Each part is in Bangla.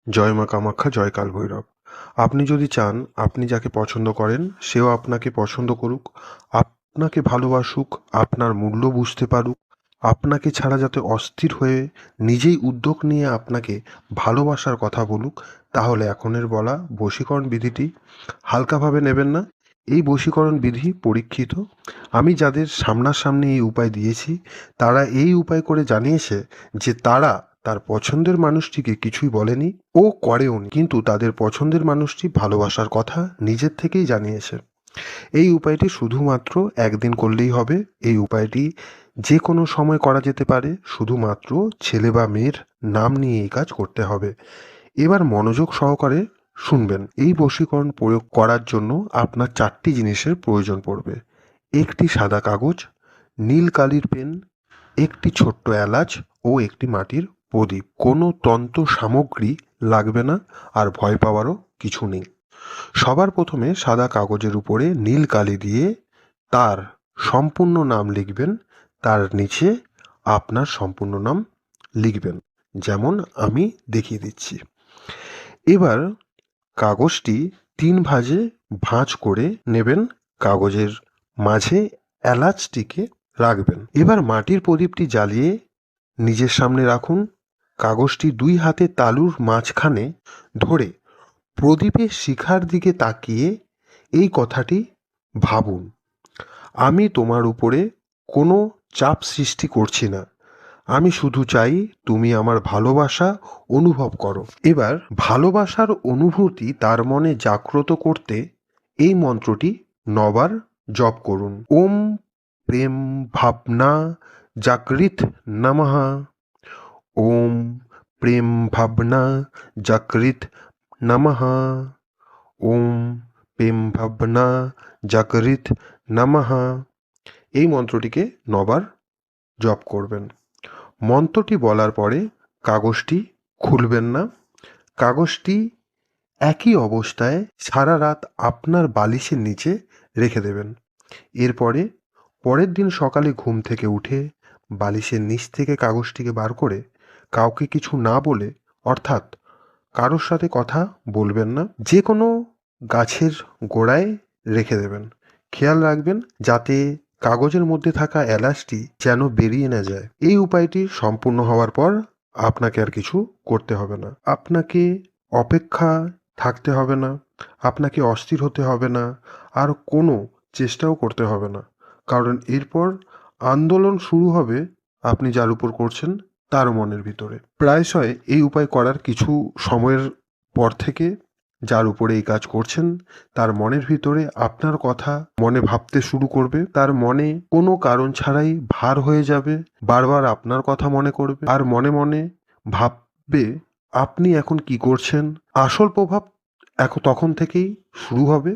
জয় মা কামাখ্যা, জয় কাল ভৈরব। আপনি যদি চান আপনি যাকে পছন্দ করেন সেও আপনাকে পছন্দ করুক, আপনাকে ভালোবাসুক, আপনার মূল্য বুঝতে পারুক, আপনাকে ছাড়া যাতে অস্থির হয়ে নিজেই উদ্যোগ নিয়ে আপনাকে ভালোবাসার কথা বলুক, তাহলে এখনের বলা বশীকরণ বিধিটি হালকাভাবে নেবেন না। এই বশীকরণ বিধি পরীক্ষিত। আমি যাদের সামনাসামনি এই উপায় দিয়েছি তারা এই উপায় করে জানিয়েছে যে তারা তার পছন্দের মানুষটিকে কিছুই বলেনি ও করেওনি, কিন্তু তাদের পছন্দের মানুষটি ভালোবাসার কথা নিজের থেকেই জানিয়েছে। এই উপায়টি শুধুমাত্র একদিন করলেই হবে। এই উপায়টি যে কোনো সময় করা যেতে পারে, শুধুমাত্র ছেলে বা মেয়ের নাম নিয়ে এই কাজ করতে হবে। এবার মনোযোগ সহকারে শুনবেন। এই বশীকরণ প্রয়োগ করার জন্য আপনার 4টি জিনিসের প্রয়োজন পড়বে: একটি সাদা কাগজ, নীল কালির পেন, একটি ছোট্ট এলাচ ও একটি মাটির প্রদীপ। কোনো তন্ত্র সামগ্রী লাগবে না, আর ভয় পাওয়ারও কিছু নেই। সবার প্রথমে সাদা কাগজের উপরে নীল কালি দিয়ে তার সম্পূর্ণ নাম লিখবেন, তার নিচে আপনার সম্পূর্ণ নাম লিখবেন, যেমন আমি দেখিয়ে দিচ্ছি। এবার কাগজটি 3 ভাঁজে ভাঁজ করে নেবেন, কাগজের মাঝে এলাচটিকে রাখবেন। এবার মাটির প্রদীপটি জ্বালিয়ে নিজের সামনে রাখুন। কাগজটি 2 হাতে তালুর মাঝখানে ধরে প্রদীপের শিখার দিকে তাকিয়ে এই কথাটি ভাবুন: আমি তোমার উপরে কোনো চাপ সৃষ্টি করছি না, আমি শুধু চাই তুমি আমার ভালোবাসা অনুভব করো। এবার ভালোবাসার অনুভূতি তার মনে জাগ্রত করতে এই মন্ত্রটি 9 বার জপ করুন। ওম প্রেম ভাবনা জাগৃত নমঃ। ওম প্রেম ভাবনা জাগৃত নমঃ। ওম প্রেম ভাবনা জাগৃত নমঃ। এই মন্ত্রটিকে 9 বার জপ করবেন। মন্ত্রটি বলার পরে কাগজটি খুলবেন না। কাগজটি একই অবস্থায় সারা রাত আপনার বালিশের নিচে রেখে দেবেন। এরপরে পরের দিন সকালে ঘুম থেকে উঠে বালিশের নিচ থেকে কাগজটিকে বার করে কাউকে কিছু না বলে, অর্থাৎ কারোর সাথে কথা বলবেন না, যে কোনো গাছের গোড়ায় রেখে দেবেন। খেয়াল রাখবেন যাতে কাগজের মধ্যে থাকা এলাচটি যেন বেরিয়ে না যায়। এই উপায়টি সম্পূর্ণ হওয়ার পর আপনাকে আর কিছু করতে হবে না। আপনাকে অপেক্ষা থাকতে হবে না, আপনাকে অস্থির হতে হবে না, আর কোনো চেষ্টাও করতে হবে না, কারণ এরপর আন্দোলন শুরু হবে আপনি যার উপর করছেন তার মনের ভিতরে। প্রায়শই এই উপায় করার কিছু সময়ের পর থেকে যার উপরে এই কাজ করছেন তার মনের ভিতরে আপনার কথা মনে ভাবতে শুরু করবে। তার মনে কোনো কারণ ছাড়াই ভার হয়ে যাবে, বারবার আপনার কথা মনে করবে, আর মনে মনে ভাববে আপনি এখন কি করছেন। আসল প্রভাব তখন থেকেই শুরু হবে।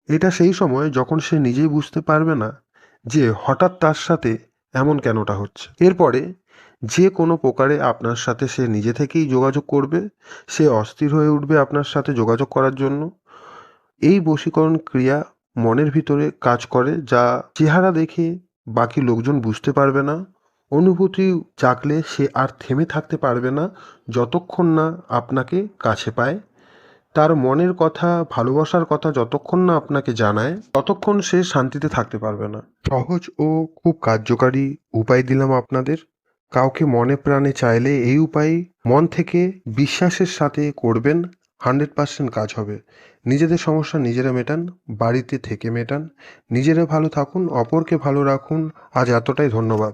এটা সেই সময় যখন সে নিজেই বুঝতে পারবে না যে হঠাৎ তার সাথে এমন কেনটা হচ্ছে। এরপরে যে কোনো প্রকারে আপনার সাথে সে নিজে থেকেই যোগাযোগ করবে, সে অস্থির হয়ে উঠবে আপনার সাথে যোগাযোগ করার জন্য। এই বশীকরণ ক্রিয়া মনের ভিতরে কাজ করে, যা চেহারা দেখে বাকি লোকজন বুঝতে পারবে না। অনুভূতি জাগলে সে আর থেমে থাকতে পারবে না যতক্ষণ না আপনাকে কাছে পায়। তার মনের কথা, ভালোবাসার কথা যতক্ষণ না আপনাকে জানায় ততক্ষণ সে শান্তিতে থাকতে পারবে না। সহজ ও খুব কার্যকারী উপায় দিলাম আপনাদের। কাউকে মনে প্রাণে চাইলে এই উপায় মন থেকে বিশ্বাসের সাথে করবেন, 100% কাজ হবে। নিজেদের সমস্যা নিজেরা মেটান, বাড়িতে থেকে মেটান। নিজেরা ভালো থাকুন, অপরকে ভালো রাখুন। আজ এতটাই, ধন্যবাদ।